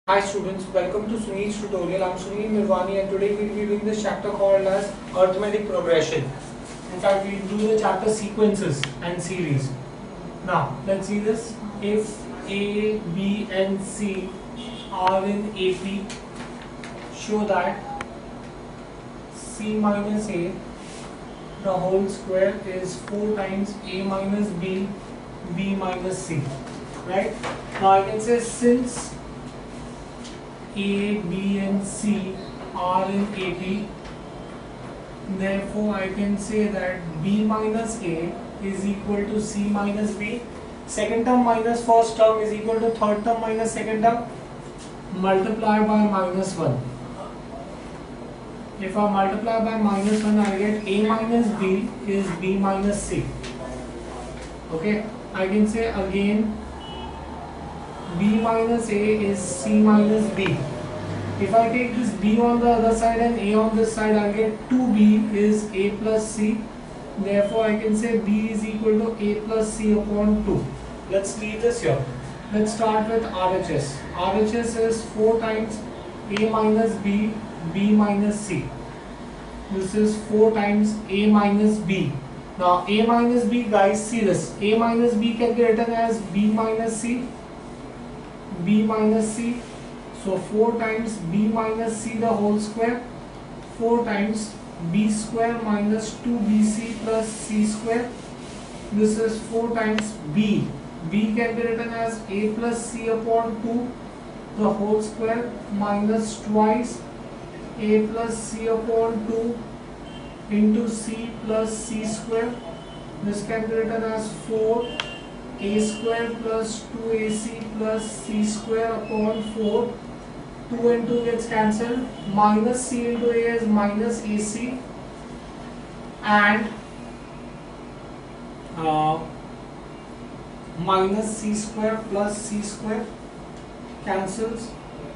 Hi students, welcome to Sunil's tutorial. I'm Sunil Nirvani and today we'll be doing this chapter called as arithmetic progression. In fact, we'll do the chapter sequences and series. Now, let's see this. If A, B and C are in AP, show that C minus A, the whole square is 4 times A minus B, B minus C. Right? Now I can say since A, B and C are in AP, therefore I can say that B minus A is equal to C minus B. Second term minus first term is equal to third term minus second term multiplied by minus 1. If I multiply by minus 1, I get A minus B is B minus C. Okay, I can say again B minus A is C minus B. If I take this B on the other side and A on this side, I get 2B is A plus C. Therefore, I can say B is equal to A plus C upon 2. Let's leave this here. Let's start with RHS. RHS is 4 times A minus B, B minus C. This is 4 times A minus B. Now, A minus B, guys, see this. A minus B can be written as B minus C, B minus C. So 4 times B minus C the whole square, 4 times B square minus 2BC plus C square. This is 4 times B. B can be written as A plus C upon 2 the whole square minus twice A plus C upon 2 into C plus C square. This can be written as 4 A square plus 2AC plus C square upon 4. 2 and 2 gets cancelled. Minus C into A is minus AC and minus C square plus C square cancels.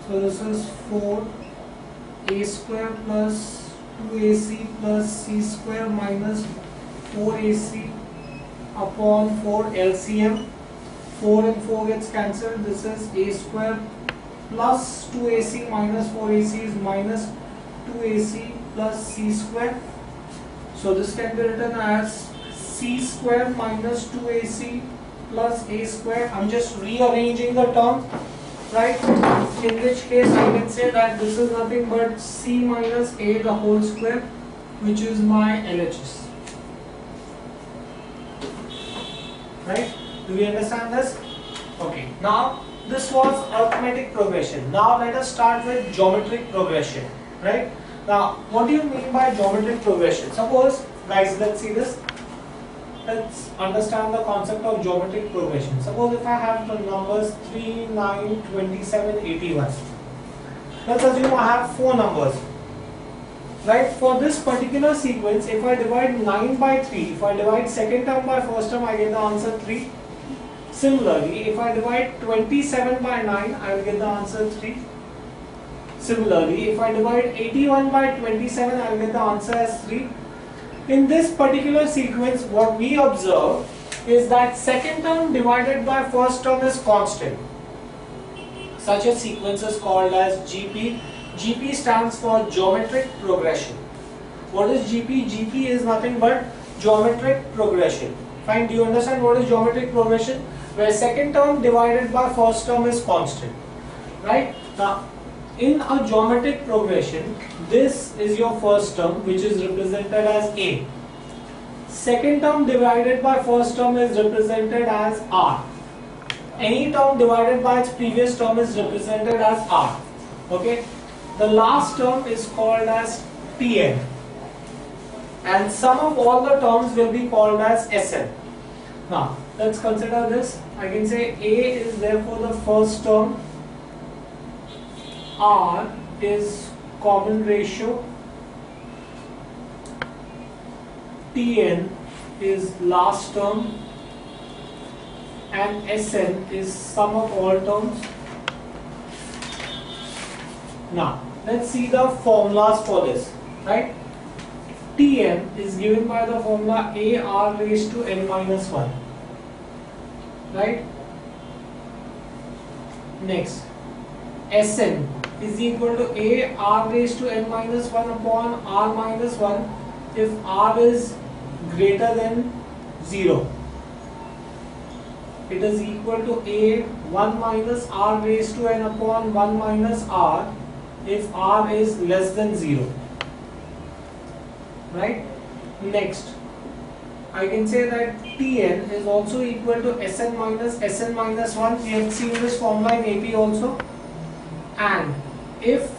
So this is 4 A square plus 2AC plus C square minus 4AC upon 4 LCM. 4 and 4 gets cancelled. This is A square plus 2AC minus 4AC is minus 2AC plus C square. So this can be written as C square minus 2AC plus A square. I'm just rearranging the term, right? In which case I can say that this is nothing but C minus A the whole square, which is my LHS. Right? Do we understand this? Okay. Now this was arithmetic progression. Now let us start with geometric progression. Right? Now what do you mean by geometric progression? Suppose, guys, let's see this. Let's understand the concept of geometric progression. Suppose if I have the numbers 3, 9, 27, 81. Let's assume I have 4 numbers. Right? For this particular sequence, if I divide 9 by 3, if I divide second term by first term, I get the answer 3. Similarly, if I divide 27 by 9, I will get the answer 3. Similarly, if I divide 81 by 27, I will get the answer as 3. In this particular sequence, what we observe is that second term divided by first term is constant. Such a sequence is called as GP. GP stands for geometric progression. What is GP? GP is nothing but geometric progression. Fine, do you understand what is geometric progression? Where second term divided by first term is constant. Right? Now, in a geometric progression, this is your first term, which is represented as A. Second term divided by first term is represented as R. Any term divided by its previous term is represented as R. Okay? The last term is called as Tn. And sum of all the terms will be called as Sn. Now, let's consider this. I can say A is therefore the first term, R is common ratio, Tn is last term, and Sn is sum of all terms. Now, let's see the formulas for this. Right? Tn is given by the formula AR raised to n minus 1. Right? Next, Sn is equal to a r raised to n minus 1 upon r minus 1 if r is greater than 0. It is equal to a 1 minus r raised to n upon 1 minus r if r is less than 0. Right? Next, I can say that Tn is also equal to Sn minus 1. We have seen this formula in AP also. And if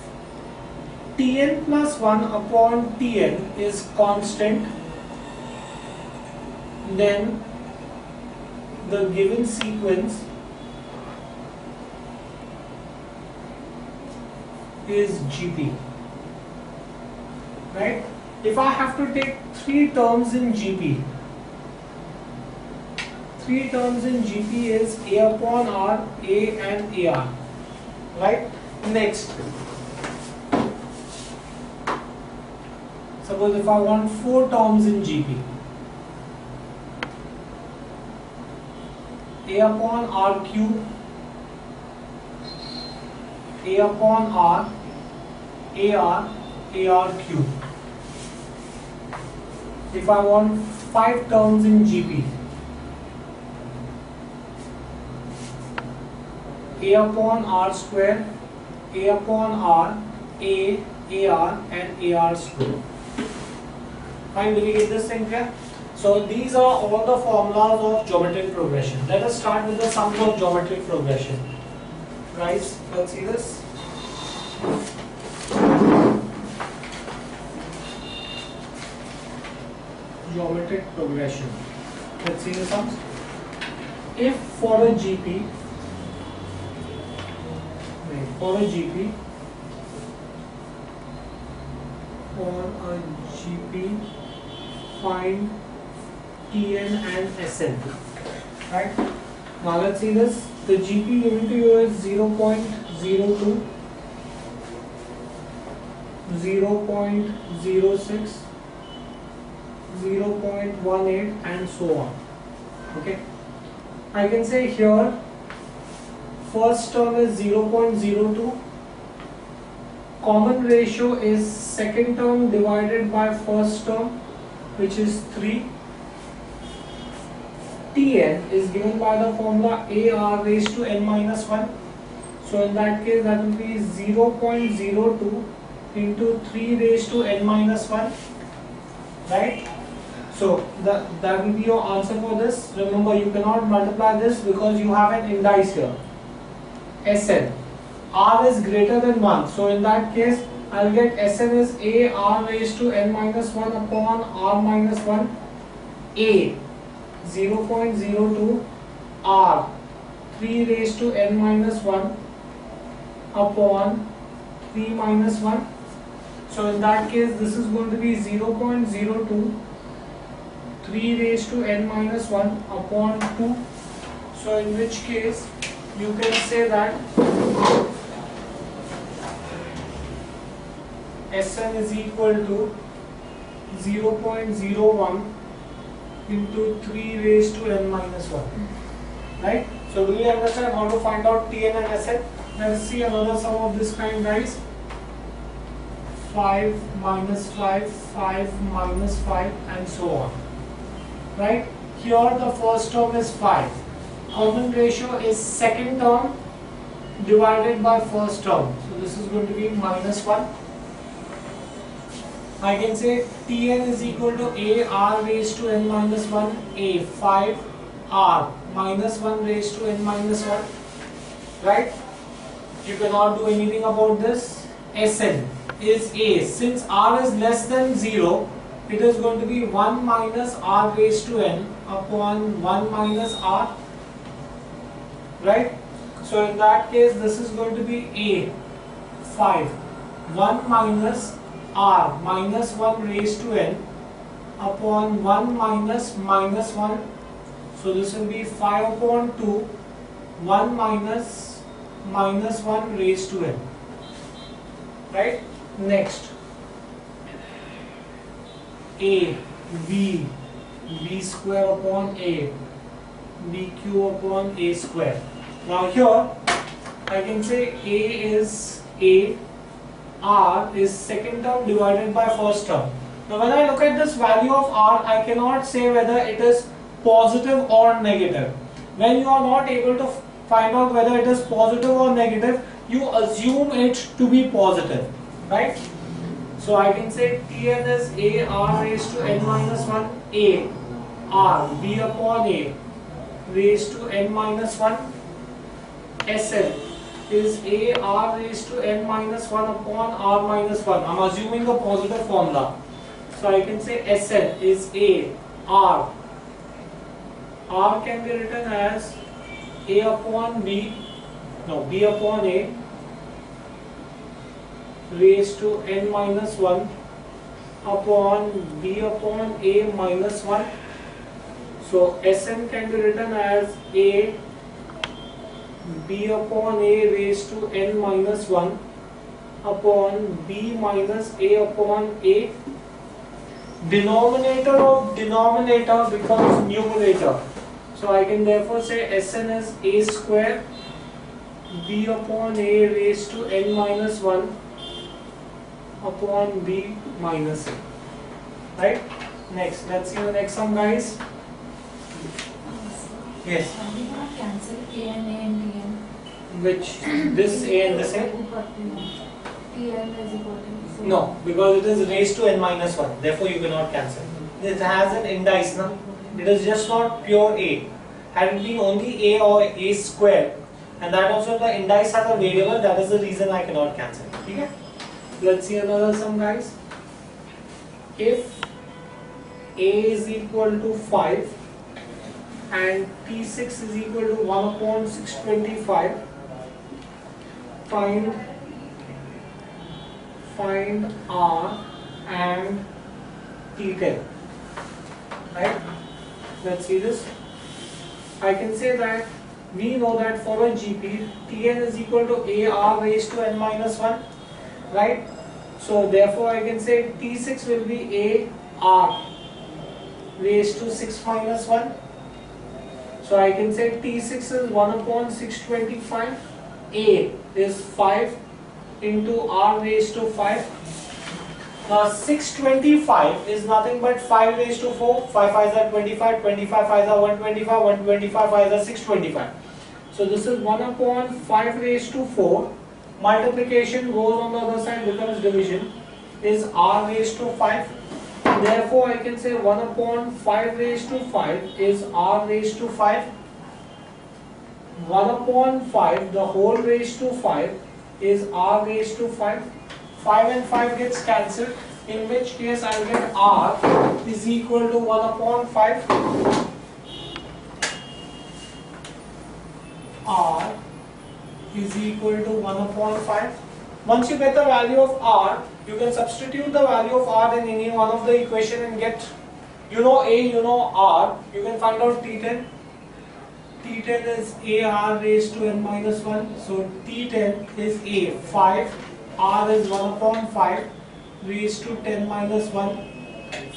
Tn plus 1 upon Tn is constant, then the given sequence is GP. Right? If I have to take 3 terms in GP, 3 terms in GP is A upon R, A and AR. Right? Next, suppose if I want 4 terms in GP, A upon R cube, A upon R, AR, AR cube. If I want 5 terms in GP, A upon R square, A upon R, A, AR and AR square. Fine, will you get this thing here? So these are all the formulas of geometric progression. Let us start with the sums of geometric progression. Guys, let's see this. Geometric progression. Let's see the sums. If for a GP, find Tn and Sn. Right? Now let's see this. The GP given to you is 0.02, 0.06, 0.18 and so on. Okay. I can say here first term is 0.02. Common ratio is second term divided by first term, which is 3. Tn is given by the formula AR raised to n minus 1. So in that case that will be 0.02 into 3 raised to n minus 1. Right? So that will be your answer for this. Remember, you cannot multiply this because you have an indice here. Sn. R is greater than 1. So in that case, I will get Sn is A R raised to n minus 1 upon R minus 1. A 0.02 R 3 raised to n minus 1 upon 3 minus 1. So in that case, this is going to be 0.02 3 raised to n minus 1 upon 2. So in which case, you can say that Sn is equal to 0.01 into 3 raised to n minus 1. Right? So do you understand how to find out Tn and Sn? Let us see another sum of this kind, guys. 5 minus 5, 5 minus 5 and so on. Right? Here the first term is 5. Common ratio is second term divided by first term. So this is going to be minus 1. I can say Tn is equal to A R raised to n minus 1, A 5 R minus 1 raised to n minus 1. Right? You cannot do anything about this. Sn is A. Since R is less than 0, it is going to be 1 minus R raised to n upon 1 minus R. Right? So in that case, this is going to be A 5 1 minus R minus 1 raised to n upon 1 minus minus 1. So this will be 5 upon 2 1 minus minus 1 raised to n. Right? Next, A B B square upon A B Q upon A square. Now here I can say A is A, R is second term divided by first term. Now when I look at this value of R, I cannot say whether it is positive or negative. When you are not able to find out whether it is positive or negative, you assume it to be positive, right? So I can say Tn is A R raised to n minus 1 A R B upon A raised to n minus 1 Sn is A R raised to n minus 1 upon R minus 1. I am assuming the positive formula. So I can say Sn is A R. R can be written as A upon B, no, B upon A raised to n minus 1 upon B upon A minus 1. So Sn can be written as A B upon A raised to n minus 1 upon B minus A upon A. Denominator of denominator becomes numerator. So I can therefore say Sn is A square B upon A raised to n minus 1 upon B minus A. Right? Next, let's see the next sum, guys. Yes. We cannot cancel A and Tn. Which? This A and this A? Tn is equal to. No, because it is raised to n minus 1. Therefore, you cannot cancel. It has an indice, no? It is just not pure A. Had it been only A or A square, and that also the indice has a variable, that is the reason I cannot cancel. Okay? Let's see another sum, guys. If A is equal to 5 and P6 is equal to 1 upon 625, find R and T10. Right? Let's see this. I can say that we know that for a GP, Tn is equal to AR raised to n minus 1. Right? So therefore I can say T6 will be AR raised to 6 minus 1. So I can say T6 is 1 upon 625. A is 5 into R raised to 5. Now 625 is nothing but 5 raised to 4. 5 5s are 25, 25 5s are 125, 125 5s are 625. So this is 1 upon 5 raised to 4. Multiplication goes on the other side, becomes division, is R raised to 5. Therefore I can say 1 upon 5 raised to 5 is R raised to 5. 1 upon 5, the whole raised to 5 is R raised to 5. 5 and 5 gets cancelled, in which case I will get R is equal to 1 upon 5. R is equal to 1 upon 5. Once you get the value of R, you can substitute the value of R in any one of the equation and get, you know A, you know R, you can find out T10. T10 is AR raised to n minus 1. So T10 is A, 5. R is 1 upon 5 raised to 10 minus 1.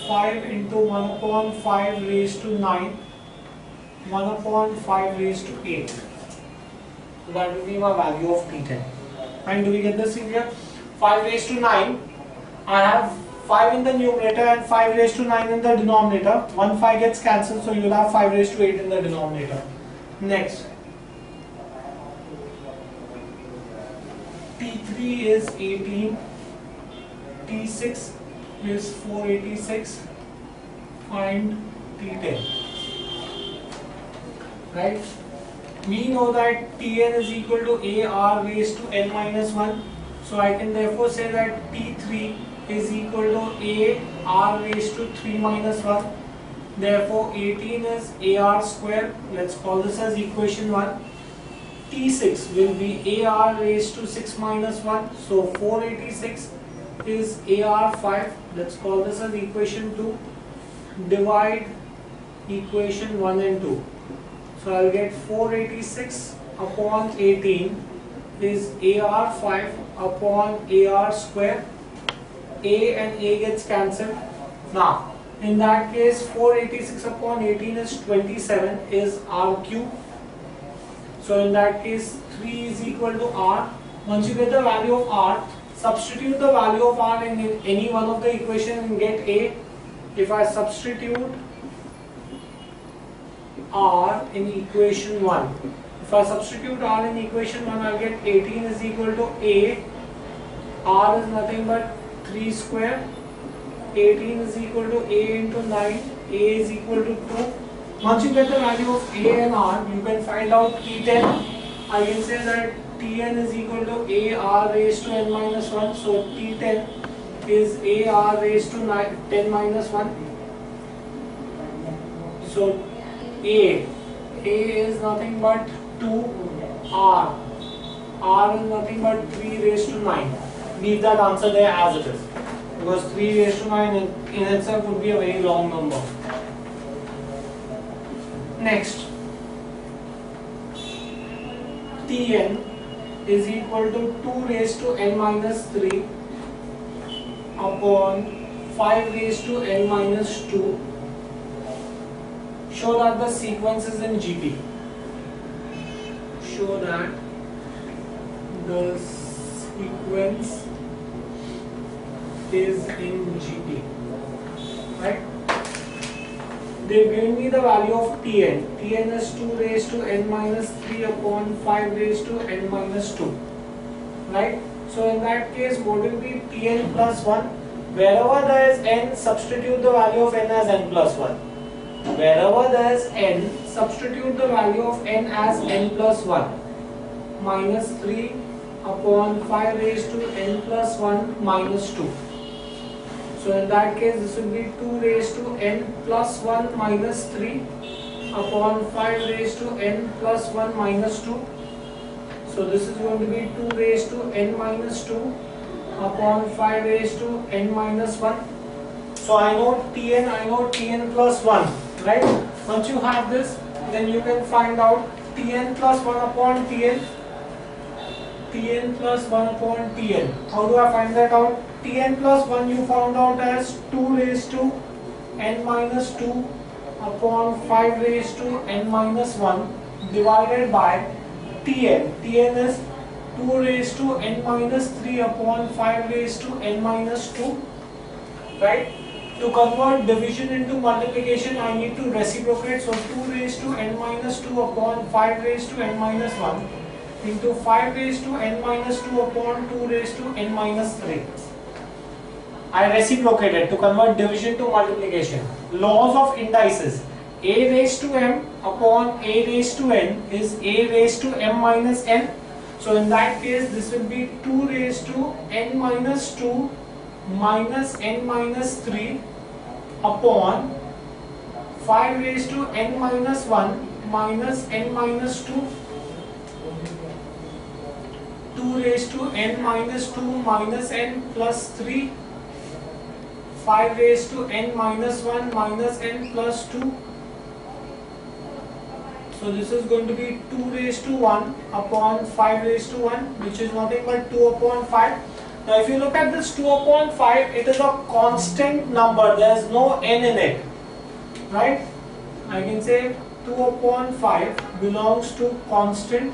5 into 1 upon 5 raised to 9. 1 upon 5 raised to 8. So that will be my value of T10. And do we get this in here? 5 raised to 9. I have 5 in the numerator and 5 raised to 9 in the denominator. 1 5 gets cancelled, so you will have 5 raised to 8 in the denominator. Next. T3 is 18. T6 is 486. Find T10. Right? We know that Tn is equal to AR raised to n minus 1. So I can therefore say that T3 is equal to AR raised to 3 minus 1. Therefore 18 is AR square. Let's call this as equation 1. T6 will be AR raised to 6 minus 1. So 486 is AR 5. Let's call this as equation 2. Divide equation 1 and 2. So I'll get 486 upon 18 is AR 5 upon AR square. A and A gets cancelled. Now, in that case, 486 upon 18 is 27 is R cube. So in that case 3 is equal to r. Once you get the value of r, substitute the value of r in any one of the equation and get a. If I substitute r in equation 1, if I substitute r in equation 1, I'll get 18 is equal to a. R is nothing but 3 square. 18 is equal to a into 9. A is equal to 2. Once you get the value of a and r, you can find out T10. I can say that Tn is equal to a r raised to n minus 1. So T10 is a r raised to 10 minus 1. So a is nothing but 2 r. R is nothing but 3 raised to 9. Leave that answer there as it is, because 3 raised to 9 in itself would be a very long number. Next, Tn is equal to 2 raised to n minus 3 upon 5 raised to n minus 2. Show that the sequence is in GP. Show that the sequence is in GP. Right? They've given me the value of Tn. Tn is 2 raised to n minus 3 upon 5 raised to n minus 2. Right? So in that case, what will be Tn plus 1? Wherever there is n, substitute the value of n as n plus 1. Wherever there is n, substitute the value of n as n plus 1. Minus 3 upon 5 raised to n plus 1 minus 2. So in that case, this will be 2 raised to n plus 1 minus 3 upon 5 raised to n plus 1 minus 2. So this is going to be 2 raised to n minus 2 upon 5 raised to n minus 1. So I know Tn plus 1, right? Once you have this, then you can find out Tn plus 1 upon Tn. Tn plus 1 upon Tn. How do I find that out? Tn plus 1 you found out as 2 raised to n minus 2 upon 5 raised to n minus 1 divided by Tn. Tn is 2 raised to n minus 3 upon 5 raised to n minus 2. Right? To convert division into multiplication, I need to reciprocate. So 2 raised to n minus 2 upon 5 raised to n minus 1 into 5 raised to n minus 2 upon 2 raised to n minus 3. I reciprocated to convert division to multiplication. Laws of indices. A raised to m upon a raised to n is a raised to m minus n. So in that case, this will be 2 raised to n minus 2 minus n minus 3 upon 5 raised to n minus 1 minus n minus 2. 2 raised to n minus 2 minus n plus 3. 5 raised to n minus 1 minus n plus 2. So this is going to be 2 raised to 1 upon 5 raised to 1, which is nothing but 2 upon 5. Now if you look at this 2 upon 5, it is a constant number. There is no n in it. Right? I can say 2 upon 5 belongs to constant.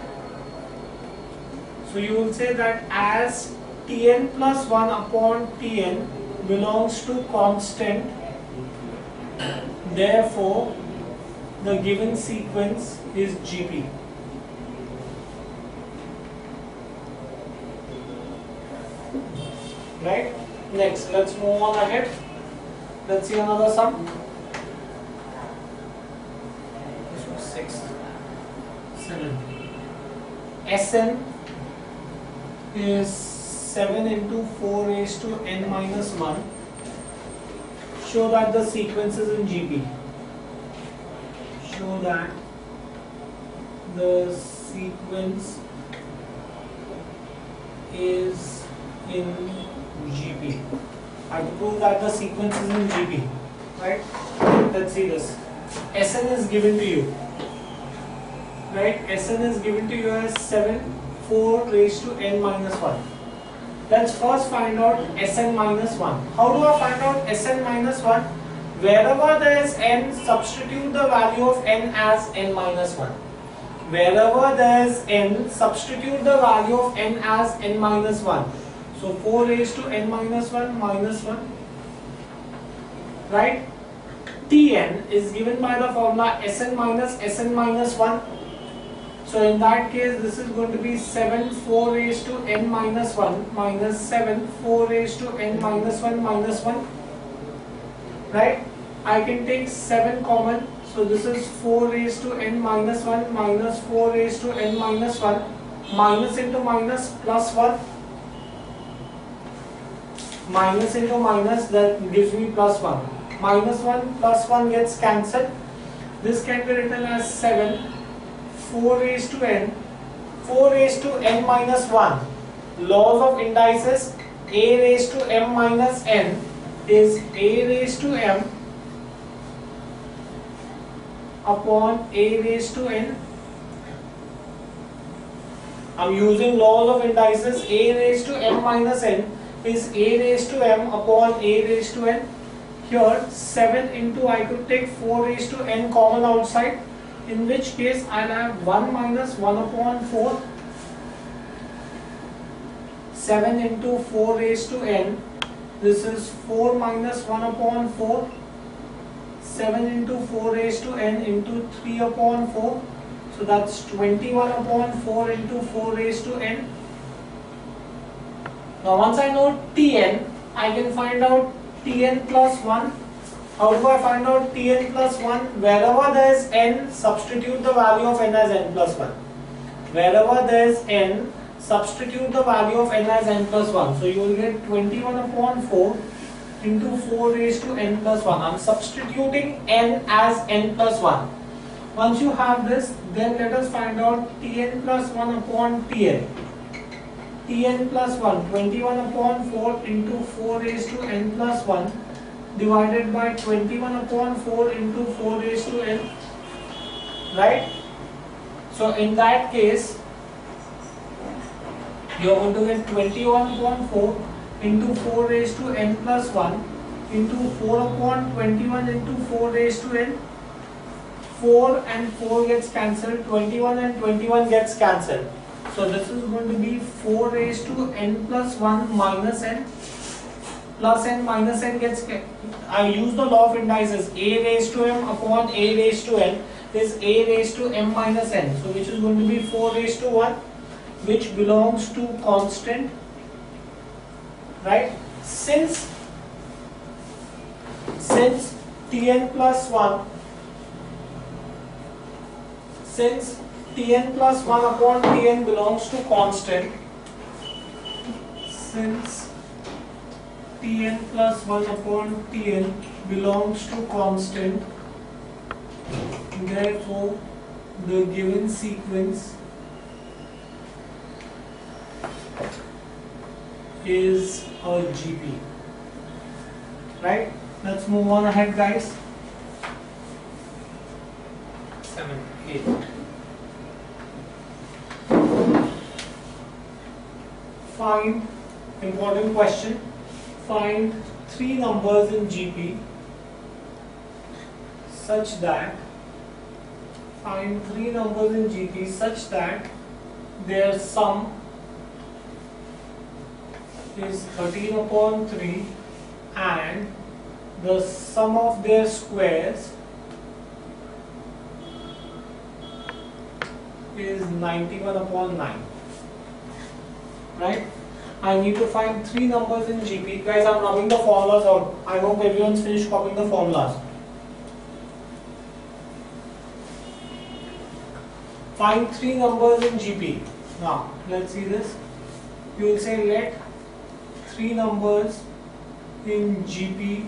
So you will say that as Tn plus 1 upon Tn belongs to constant, therefore the given sequence is GP. Right? Next, let's move on ahead. Let's see another sum. This was 6, 7. Sn is 7 into 4 raised to n minus 1. Show that the sequence is in GP. Show that the sequence is in GP. I have to prove that the sequence is in GP. Right? Let's see this. Sn is given to you. Right? Sn is given to you as 7, 4 raised to n minus 1. Let's first find out Sn minus 1. How do I find out Sn minus 1? Wherever there is n, substitute the value of n as n minus 1. wherever there is n, substitute the value of n as n minus 1. So 4 raised to n minus 1 minus 1, right? Tn is given by the formula Sn minus 1. So in that case, this is going to be 7 4 raised to n minus 1 minus 7 4 raised to n minus 1 minus 1, right? I can take 7 common. So this is 4 raised to n minus 1 minus 4 raised to n minus 1, minus into minus plus 1, minus into minus, that gives me plus 1. Minus 1 plus 1 gets cancelled. This can be written as 7 4 raised to n minus 1. Laws of indices, a raised to m minus n is a raised to m upon a raised to n. I'm using laws of indices. A raised to m minus n is a raised to m upon a raised to n. Here 7 into, I could take 4 raised to n common outside, in which case I'll have 1 minus 1 upon 4. 7 into 4 raised to n, this is 4 minus 1 upon 4. 7 into 4 raised to n into 3 upon 4. So that's 21 upon 4 into 4 raised to n. Now once I know Tn, I can find out Tn plus 1. How do I find out Tn plus 1? Wherever there is n, substitute the value of n as n plus 1. Wherever there is n, substitute the value of n as n plus 1. So you will get 21 upon 4 into 4 raised to n plus 1. I am substituting n as n plus 1. Once you have this, then let us find out Tn plus 1 upon Tn. Tn plus 1, 21 upon 4 into 4 raised to n plus 1 divided by 21 upon 4 into 4 raised to n, right? So in that case, you are going to get 21 upon 4 into 4 raised to n plus 1 into 4 upon 21 into 4 raised to n. 4 and 4 gets cancelled, 21 and 21 gets cancelled. So this is going to be 4 raised to n plus 1 minus n. Plus n minus n gets, I use the law of indices. A raised to m upon a raised to n is a raised to m minus n. So which is going to be 4 raised to 1, which belongs to constant, right? Since Tn plus 1, since Tn plus 1 upon Tn belongs to constant, since Tn plus 1 upon Tn belongs to constant, therefore the given sequence is a GP, right? Let's move on ahead, guys. 7, 8. Find, important question, find 3 numbers in GP such that, their sum is 13 upon 3 and the sum of their squares is 91 upon 9. Right? I need to find 3 numbers in GP. Guys, I'm rubbing the formulas out. I hope everyone's finished copying the formulas. Find 3 numbers in GP. Now, let's see this. You will say let 3 numbers in GP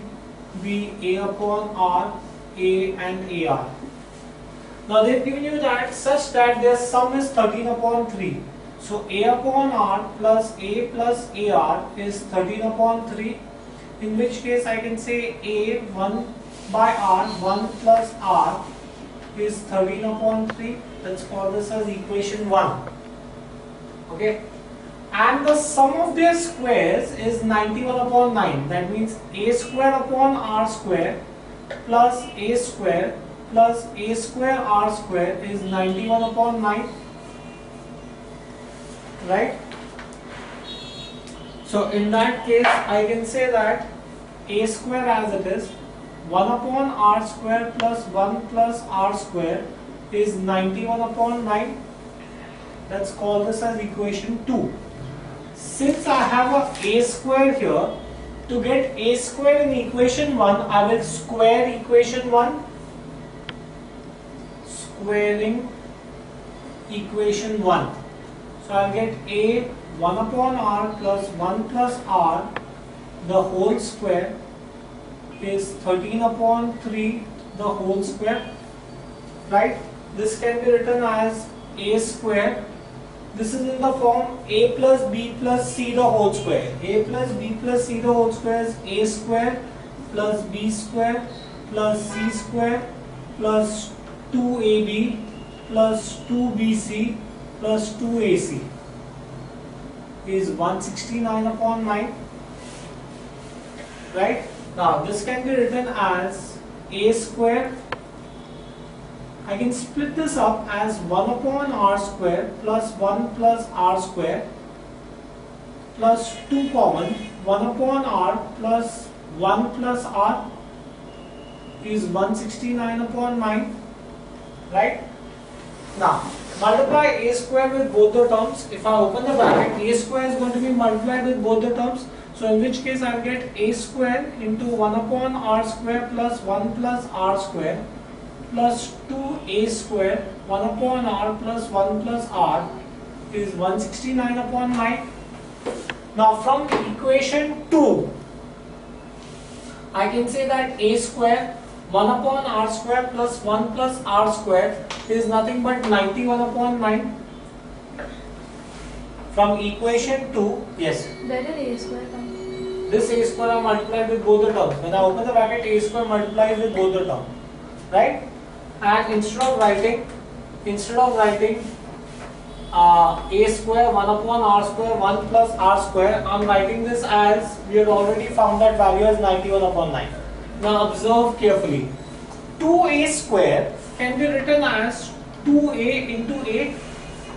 be A upon R, A and AR. Now they've given you that such that their sum is 13 upon 3. So A upon R plus A plus AR is 13 upon 3, in which case I can say A 1 by R, 1 plus R is 13 upon 3. Let's call this as equation 1. Okay. And the sum of their squares is 91 upon 9. That means A square upon R square plus A square plus a square r square is 91 upon 9, right? So in that case I can say that a square as it is 1 upon r square plus 1 plus r square is 91 upon 9. Let's call this as equation 2. Since I have a square here, to get a square in equation 1, I will square equation 1. Squaring equation 1. So I will get a 1 upon r plus 1 plus r, the whole square is 13 upon 3 the whole square, right? This can be written as a square. This is in the form a plus b plus c the whole square. A plus b plus c the whole square is a square plus b square plus c square plus 2ab plus 2bc plus 2ac is 169 upon 9, right? Now this can be written as a square. I can split this up as 1 upon r square plus 1 plus r square plus 2 common 1 upon r plus 1 plus r is 169 upon 9, right? Now multiply a square with both the terms. If I open the bracket, a square is going to be multiplied with both the terms. So in which case I will get a square into 1 upon r square plus 1 plus r square plus 2a square 1 upon r plus 1 plus r is 169 upon 9. Now from equation 2, I can say that a square 1 upon r square plus 1 plus r square is nothing but 91 upon 9. From equation 2, yes. Where did a square come from? This a square I multiplied with both the terms. When I open the bracket, a square multiplies with both the terms, right? And instead of writing a square 1 upon r square 1 plus r square, I am writing this as, we had already found that value as 91 upon 9. Now observe carefully. 2a square can be written as 2a into a.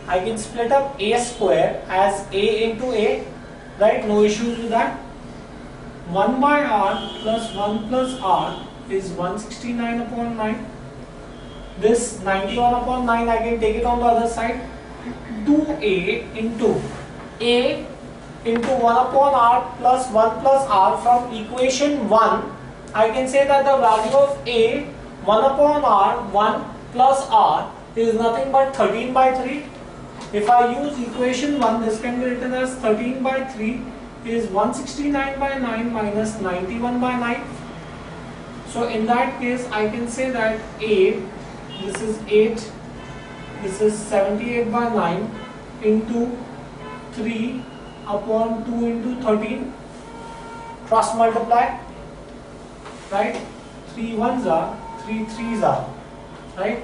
I can split up a square as a into a, right? No issues with that. 1 by r plus 1 plus r is 169 upon 9. This 91 upon 9 I can take it on the other side. 2a into 1 upon r plus 1 plus r. From equation 1 I can say that the value of a 1 upon r 1 plus r is nothing but 13 by 3. If I use equation 1, this can be written as 13 by 3 is 169 by 9 minus 91 by 9. So in that case I can say that a, this is 8, this is 78 by 9 into 3 upon 2 into 13. Cross multiply, right? 3 ones are, 3 threes are, right?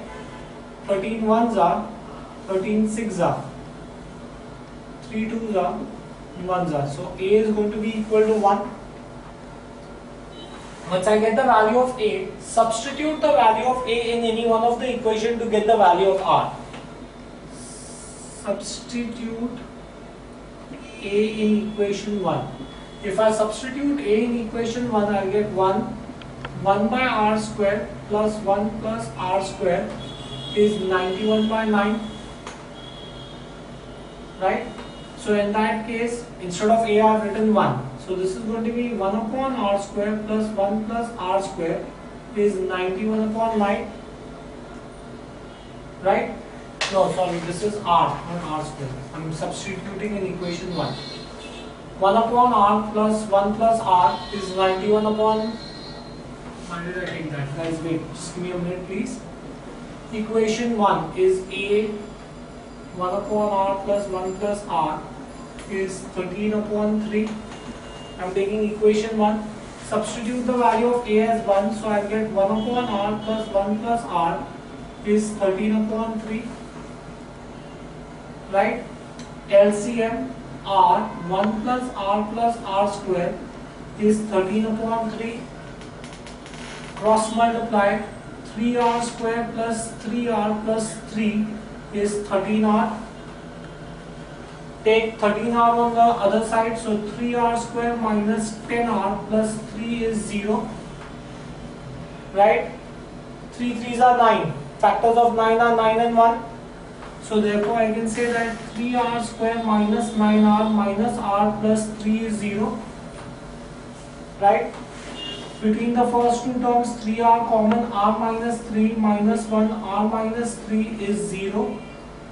13 ones are, 13 sixes are, 3 twos are, 1s are. So a is going to be equal to 1. Once I get the value of a, substitute the value of a in any one of the equation to get the value of r. Substitute a in equation 1. If I substitute a in equation 1, I will get 1 by r square plus 1 plus r square is 91 by 9, right? So in that case, instead of a I have written 1. So this is going to be 1 upon r square plus 1 plus r square is 91 upon 9, right? No, sorry, this is r, not r square. I am substituting in equation 1. 1 upon r plus 1 plus r is 91 upon, why did I take that? Guys, wait, just give me a minute please. Equation 1 is a 1 upon r plus 1 plus r is 13 upon 3. I am taking equation 1. Substitute the value of a as 1. So I will get 1 upon r plus 1 plus r is 13 upon 3. Right? LCM r 1 plus r square is 13 upon 3. Cross multiply 3r square plus 3r plus 3 is 13r. Take 13r on the other side, so 3r square minus 10r plus 3 is 0. Right? 3 3s are 9. Factors of 9 are 9 and 1. So therefore I can say that 3r square minus 9r minus r plus 3 is 0. Right? Between the first two terms, 3r common, r minus 3 minus 1, r minus 3 is 0.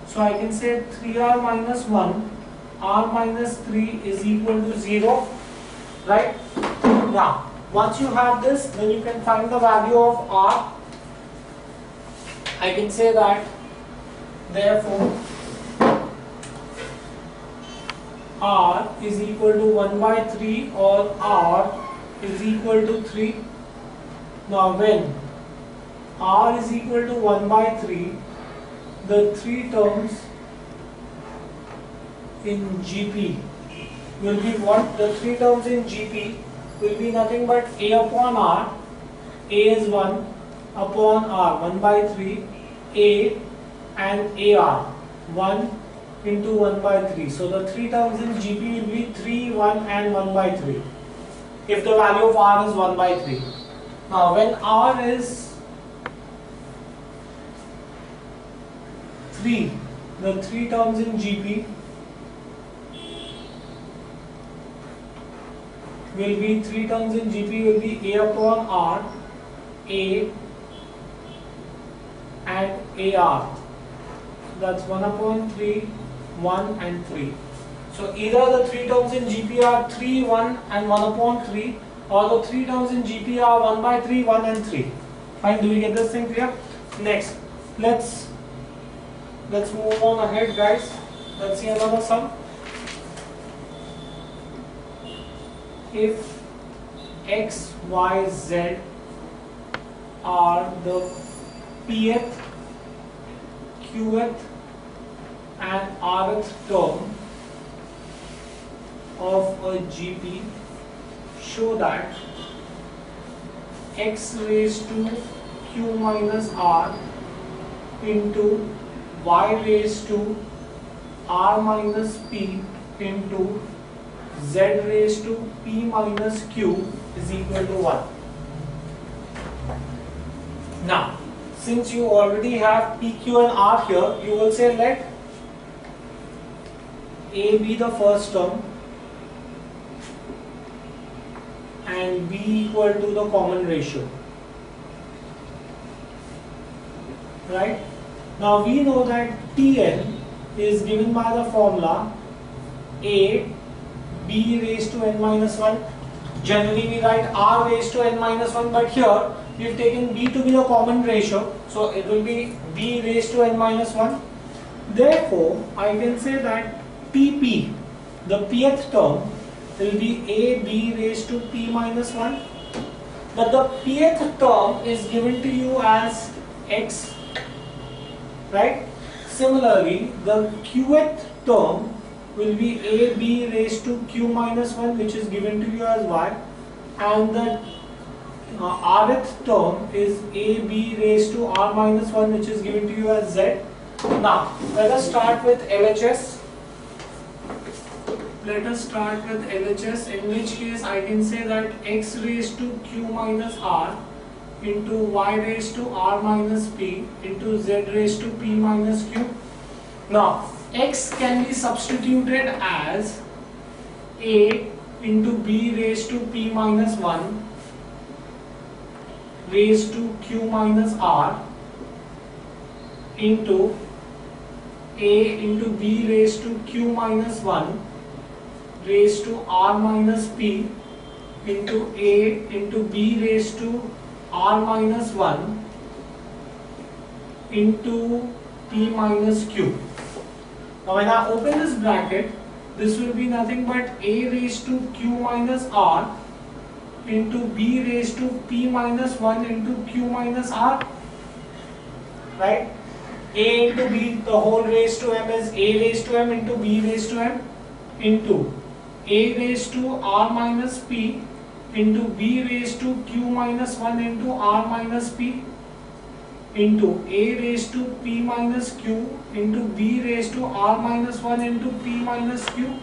So I can say 3r minus 1, r minus 3 is equal to 0. Right? Now, once you have this, then you can find the value of r. I can say that, therefore, r is equal to 1 by 3 or r is equal to 3. Now when r is equal to 1 by 3, the three terms in GP will be what? The three terms in GP will be nothing but a upon r. A is 1 upon r, 1 by 3, a and ar, 1 into 1 by 3. So the three terms in GP will be 3, 1 and 1 by 3. If the value of r is 1 by 3. Now when r is 3, the three terms in GP will be, three terms in GP will be a upon r, a and ar. That's 1 upon 3, 1 and 3. So either the three terms in GP are 3, 1 and 1 upon 3, or the three terms in GP are 1 by 3, 1 and 3. Fine, do we get this thing clear? Next, let's move on ahead, guys. Let's see another sum. If x, y, z are the pth, qth and rth term of a GP, show that x raised to q minus r into y raised to r minus p into z raised to p minus q is equal to 1. Now, since you already have p, q and r here, you will say let a be the first term and b equal to the common ratio. Right? Now we know that Tn is given by the formula a b raised to n minus 1. Generally we write r raised to n minus 1, but here we have taken b to be the common ratio, so it will be b raised to n minus 1. Therefore, I can say that pp, the pth term, will be a b raised to p minus 1. But the pth term is given to you as x, right? Similarly, the qth term will be a b raised to q minus 1, which is given to you as y, and the rth term is a b raised to r minus 1, which is given to you as z. Now, let us start with LHS. Let us start with LHS, in which case I can say that x raised to q minus r into y raised to r minus p into z raised to p minus q. Now, x can be substituted as a into b raised to p minus 1 raised to q minus r into a into b raised to q minus 1 raised to r minus p into a into b raised to r minus 1 into p minus q. Now when I open this bracket, this will be nothing but a raised to q minus r into b raised to p minus 1 into q minus r, right? A into b, the whole raised to m is a raised to m into b raised to m into a raised to r minus p into b raised to q minus 1 into r minus p. into a raised to p minus q into b raised to r minus 1 into p minus q.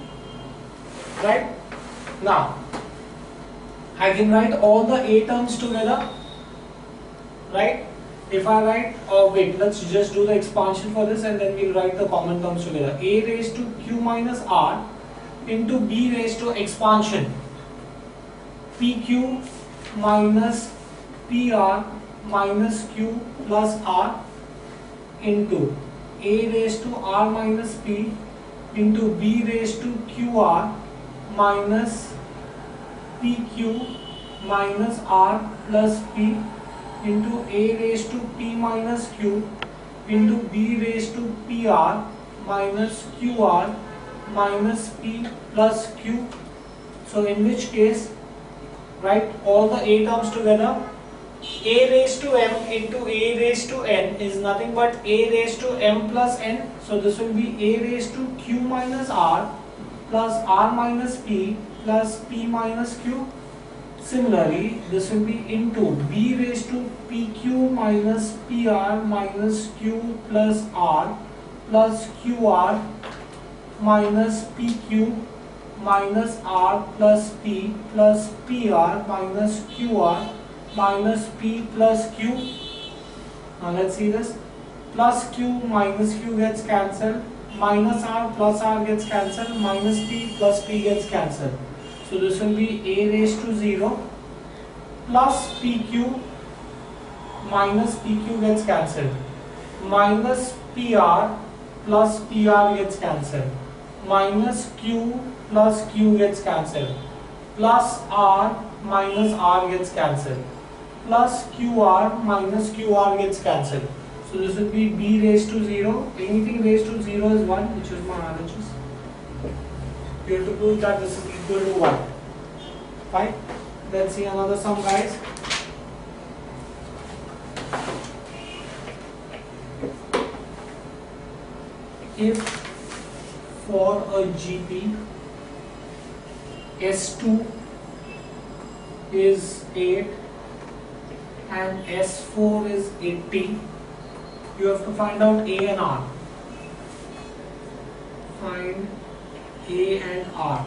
Right? Now, I can write all the a terms together. Right? If I write, wait, let's just do the expansion for this and then we'll write the common terms together. A raised to q minus r into b raised to expansion pq minus pr minus q plus r into a raised to r minus p into b raised to qr minus pq minus r plus p into a raised to p minus q into b raised to pr minus qr minus p plus q. So in which case, write all the a terms together. A raised to m into a raised to n is nothing but a raised to m plus n. So this will be a raised to q minus r plus r minus p plus p minus q. Similarly, this will be into b raised to pq minus pr minus q plus r plus qr minus pq minus r plus p plus pr minus qr minus p plus q. Now let's see this. Plus q minus q gets cancelled, minus r plus r gets cancelled, minus p plus p gets cancelled. So this will be a raised to 0 plus pq minus pq gets cancelled, minus pr plus pr gets cancelled, minus q plus q gets cancelled, plus r minus r gets cancelled, plus qr minus qr gets cancelled. So this will be b raised to 0. Anything raised to 0 is 1, which is my RHS. You have to prove that this is equal to 1. Fine. Let's see another sum, guys. If for a GP S2 is 8 and S4 is 80, you have to find out A and R. Find A and R.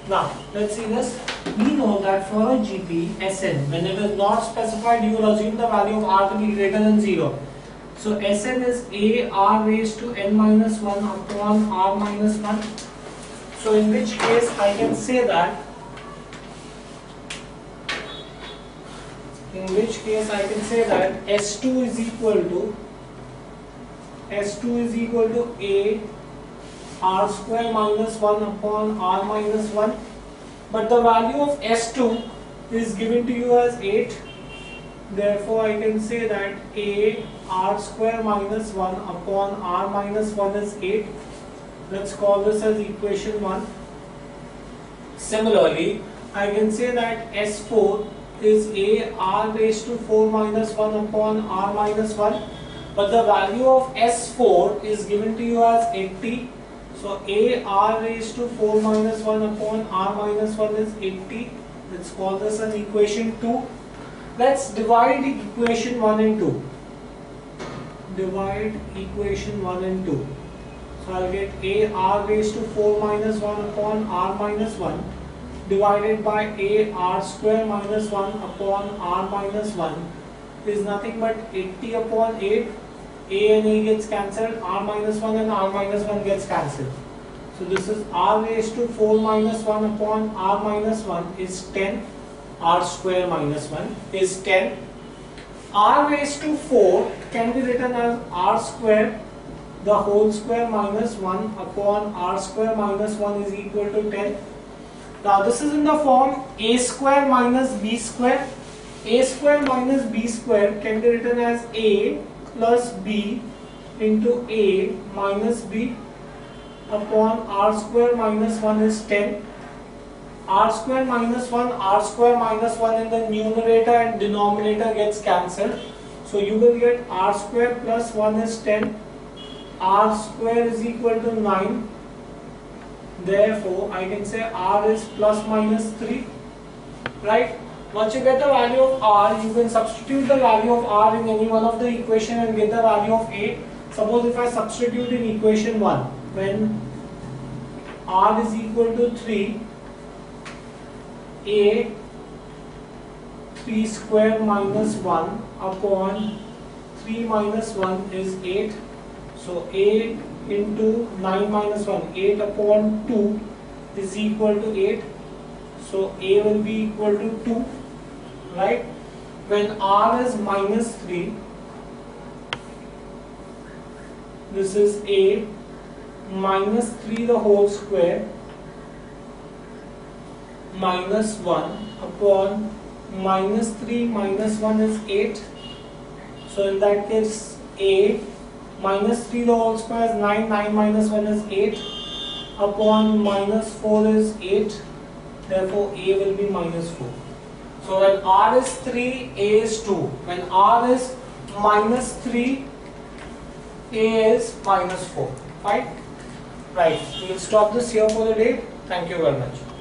Now, let's see this. We know that for a GP Sn, when it is not specified, you will assume the value of R to be greater than 0. So Sn is A R raised to n minus 1 upon R minus 1. So in which case I can say that S2 is equal to A R square minus 1 upon R minus 1. But the value of S2 is given to you as 8. Therefore, I can say that A R square minus 1 upon R minus 1 is 8. Let's call this as equation 1. Similarly, I can say that S4 is A R raised to 4 minus 1 upon R minus 1. But the value of S4 is given to you as 80. So A R raised to 4 minus 1 upon R minus 1 is 80. Let's call this as equation 2. Let's divide equation 1 and 2. Divide equation 1 and 2. So I'll get A R raised to 4 minus 1 upon R minus 1 divided by A R square minus 1 upon R minus 1 is nothing but 80 upon 8. A and A gets cancelled, R minus 1 and R minus 1 gets cancelled. So this is R raised to 4 minus 1 upon R minus 1 is 10. R square minus 1 is 10. R raised to 4 can be written as R square the whole square minus 1 upon R square minus 1 is equal to 10. Now this is in the form A square minus B square. A square minus B square can be written as A plus B into A minus B upon R square minus 1 is 10. R square minus 1 in the numerator and denominator gets cancelled. So you will get R square plus 1 is 10. R square is equal to 9. Therefore, I can say R is plus minus 3. Right? Once you get the value of r, you can substitute the value of r in any one of the equation and get the value of a. Suppose if I substitute in equation 1, when r is equal to 3, a 3 square minus 1 upon 3 minus 1 is 8. So a into 9 minus 1, 8 upon 2 is equal to 8. So a will be equal to 2, right? When r is minus 3, this is a minus 3 the whole square minus 1 upon minus 3 minus 1 is 8. So in that case a minus 3 the whole square is 9, 9 minus 1 is 8 upon minus 4 is 8. Therefore a will be minus 4. So when r is 3, a is 2. When r is minus 3, a is minus 4. Fine? Right. We will stop this here for the day. Thank you very much.